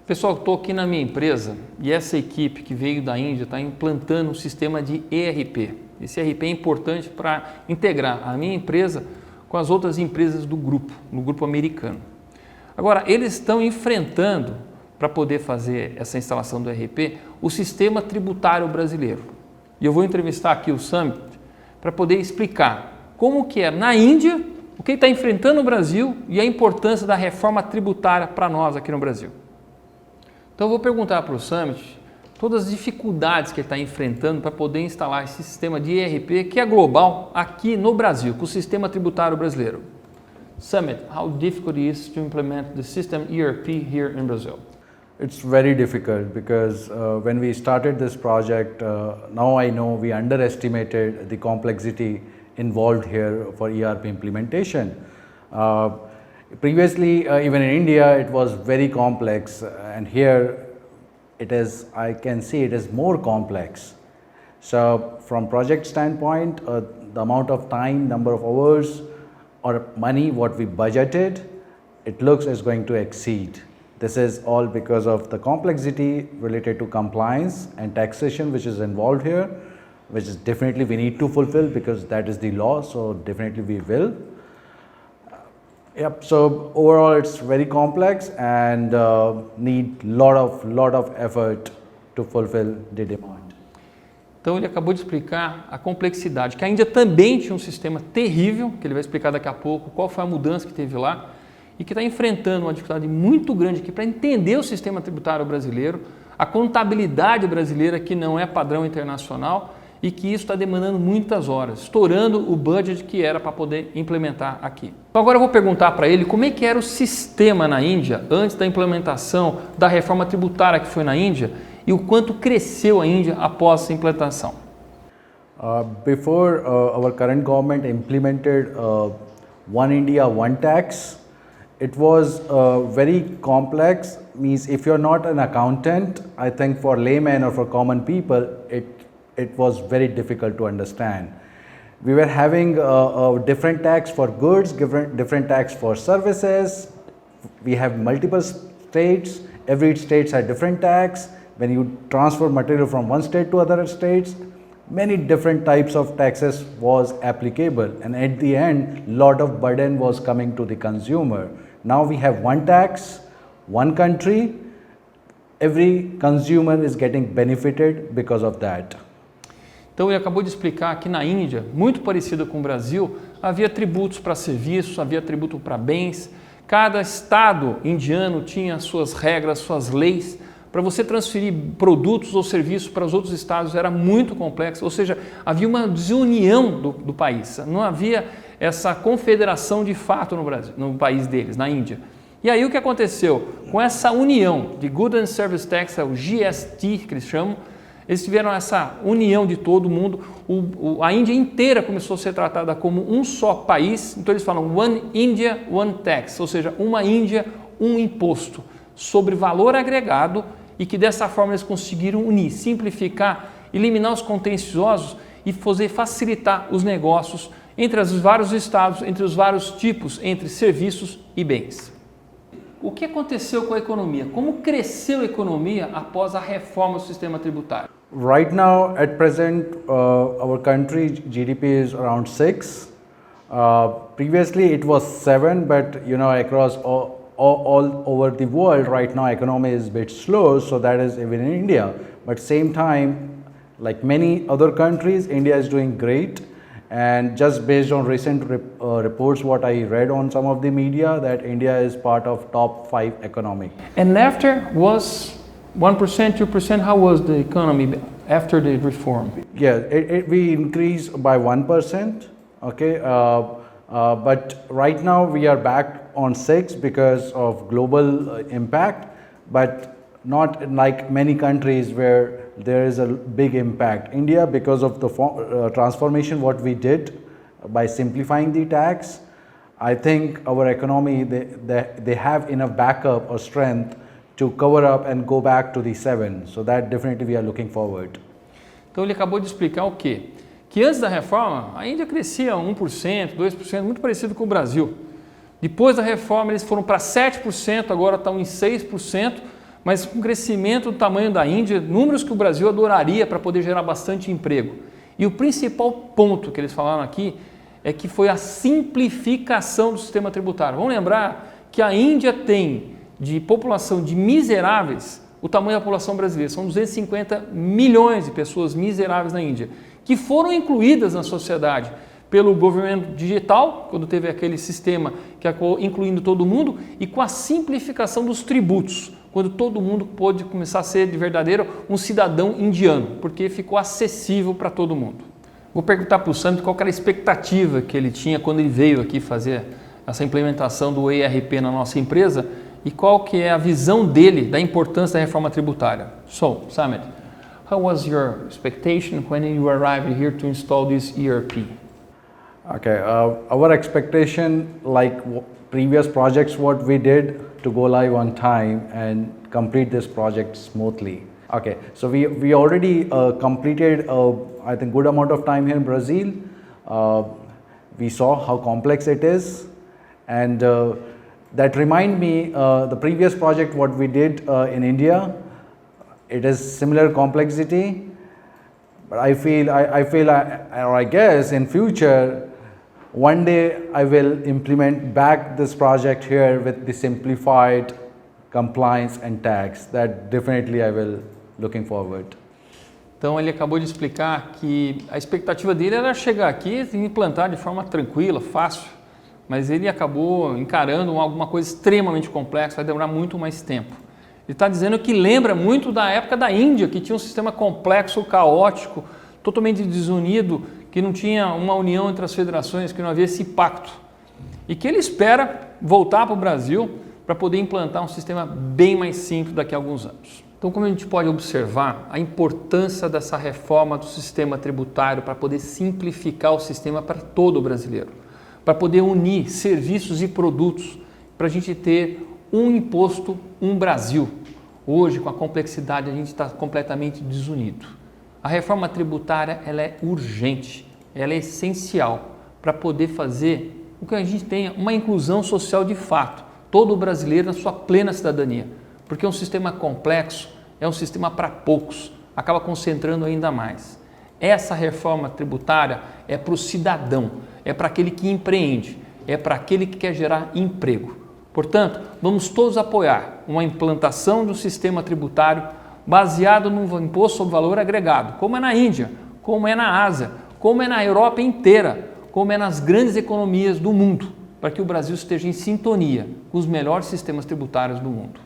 Pessoal, estou aqui na minha empresa e essa equipe que veio da Índia está implantando um sistema de ERP. Esse ERP é importante para integrar a minha empresa com as outras empresas do grupo, no grupo americano. Agora, eles estão enfrentando, para poder fazer essa instalação do ERP, o Sistema Tributário brasileiro. E eu vou entrevistar aqui o Summit para poder explicar como que é na Índia, o que está enfrentando o Brasil e a importância da reforma tributária para nós aqui no Brasil. Então eu vou perguntar para o Summit todas as dificuldades que ele está enfrentando para poder instalar esse sistema de ERP que é global aqui no Brasil, com o Sistema Tributário brasileiro. Summit, how difficult it is to implement the system ERP here in Brazil? It's very difficult because when we started this project, now I know we underestimated the complexity involved here for ERP implementation. Previously, even in India, it was very complex, and here it is, I can see it is more complex. So from project standpoint, the amount of time, number of hours or money what we budgeted, it looks is going to exceed. This is all because of the complexity related to compliance and taxation which is involved here, which is definitely we need to fulfill because that is the law, so definitely we will. Yep. So overall, it's very complex and need lot of effort to fulfill the demand. Então ele acabou de explicar a complexidade, que a Índia também tinha um sistema terrível, que ele vai explicar daqui a pouco qual foi a mudança que teve lá, e que está enfrentando uma dificuldade muito grande aqui para entender o sistema tributário brasileiro, a contabilidade brasileira que não é padrão internacional e que isso está demandando muitas horas, estourando o budget que era para poder implementar aqui. Então agora eu vou perguntar para ele como é que era o sistema na Índia antes da implementação da reforma tributária que foi na Índia e o quanto cresceu a Índia após essa implantação. Before our current government implemented One India, One Tax, it was very complex. Means if you're not an accountant, I think for laymen or for common people, it was very difficult to understand. We were having a different tax for goods, different tax for services. We have multiple states. Every state had different tax. When you transfer material from one state to other states, many different types of taxes was applicable, and at the end, lot of burden was coming to the consumer. Now we have one tax, one country. Every consumer is getting benefited because of that. Então ele acabou de explicar que na Índia, muito parecida com o Brasil, havia tributos para serviços, havia tributo para bens. Cada estado indiano tinha suas regras, suas leis. Para você transferir produtos ou serviços para os outros estados era muito complexo, ou seja, havia uma desunião do país, não havia essa confederação de fato no Brasil, no país deles, na Índia. E aí o que aconteceu? Com essa união de Goods and Service Tax, o GST que eles chamam, eles tiveram essa união de todo mundo, a Índia inteira começou a ser tratada como um só país, então eles falam One India, One Tax, ou seja, uma Índia, um imposto sobre valor agregado e que dessa forma eles conseguiram unir, simplificar, eliminar os contenciosos e facilitar os negócios entre os vários estados, entre os vários tipos, entre serviços e bens. O que aconteceu com a economia? Como cresceu a economia após a reforma do sistema tributário? Right now, at present, our country GDP is around 6. Previously, it was 7, but you know, across all over the world, right now, economy is a bit slow. So that is even in India. But same time, like many other countries, India is doing great. And just based on recent reports, what I read on some of the media, that India is part of top 5 economy. And after was 1%, 2%, how was the economy after the reform? Yeah, we increased by 1%, okay, but right now we are back on 6 because of global impact, but not like many countries where there is a big impact. India, because of the transformation what we did by simplifying the tax, I think our economy, they have enough backup or strength to cover up and go back to the 7. So that definitely we are looking forward. Então ele acabou de explicar o quê? Que antes da reforma a Índia crescia 1%, 2%, muito parecido com o Brasil. Depois da reforma eles foram para 7%, agora estão em 6%, mas com o crescimento do tamanho da Índia, números que o Brasil adoraria para poder gerar bastante emprego. E o principal ponto que eles falaram aqui é que foi a simplificação do sistema tributário. Vamos lembrar que a Índia tem de população de miseráveis o tamanho da população brasileira. São 250 milhões de pessoas miseráveis na Índia, que foram incluídas na sociedade pelo governo digital, quando teve aquele sistema que acabou incluindo todo mundo, e com a simplificação dos tributos, quando todo mundo pôde começar a ser de verdadeiro um cidadão indiano, porque ficou acessível para todo mundo. Vou perguntar para o Sandro qual era a expectativa que ele tinha quando ele veio aqui fazer essa implementação do ERP na nossa empresa e qual que é a visão dele da importância da reforma tributária. So, Samit, how was your expectation when you arrived here to install this ERP? Okay, our expectation, like previous projects, what we did to go live on time and complete this project smoothly. Okay, so we already completed, I think, good amount of time here in Brazil. We saw how complex it is, and that remind me the previous project what we did in India. It is similar complexity, but I guess in future, one day I will implement back this project here with the simplified compliance and tax. That definitely I will looking forward. Então ele acabou de explicar que a expectativa dele era chegar aqui e implantar de forma tranquila, fácil, mas ele acabou encarando alguma coisa extremamente complexa, vai demorar muito mais tempo. Ele está dizendo que lembra muito da época da Índia, que tinha um sistema complexo, caótico, totalmente desunido, que não tinha uma união entre as federações, que não havia esse pacto. E que ele espera voltar para o Brasil para poder implantar um sistema bem mais simples daqui a alguns anos. Então, como a gente pode observar, a importância dessa reforma do sistema tributário para poder simplificar o sistema para todo o brasileiro, para poder unir serviços e produtos, para a gente ter um imposto, um Brasil. Hoje, com a complexidade, a gente está completamente desunido. A reforma tributária ela é urgente, ela é essencial para poder fazer com que a gente tenha uma inclusão social de fato, todo brasileiro na sua plena cidadania, porque um sistema complexo é um sistema para poucos, acaba concentrando ainda mais. Essa reforma tributária é para o cidadão, é para aquele que empreende, é para aquele que quer gerar emprego. Portanto, vamos todos apoiar uma implantação do sistema tributário baseado no imposto sobre valor agregado, como é na Índia, como é na Ásia, como é na Europa inteira, como é nas grandes economias do mundo, para que o Brasil esteja em sintonia com os melhores sistemas tributários do mundo.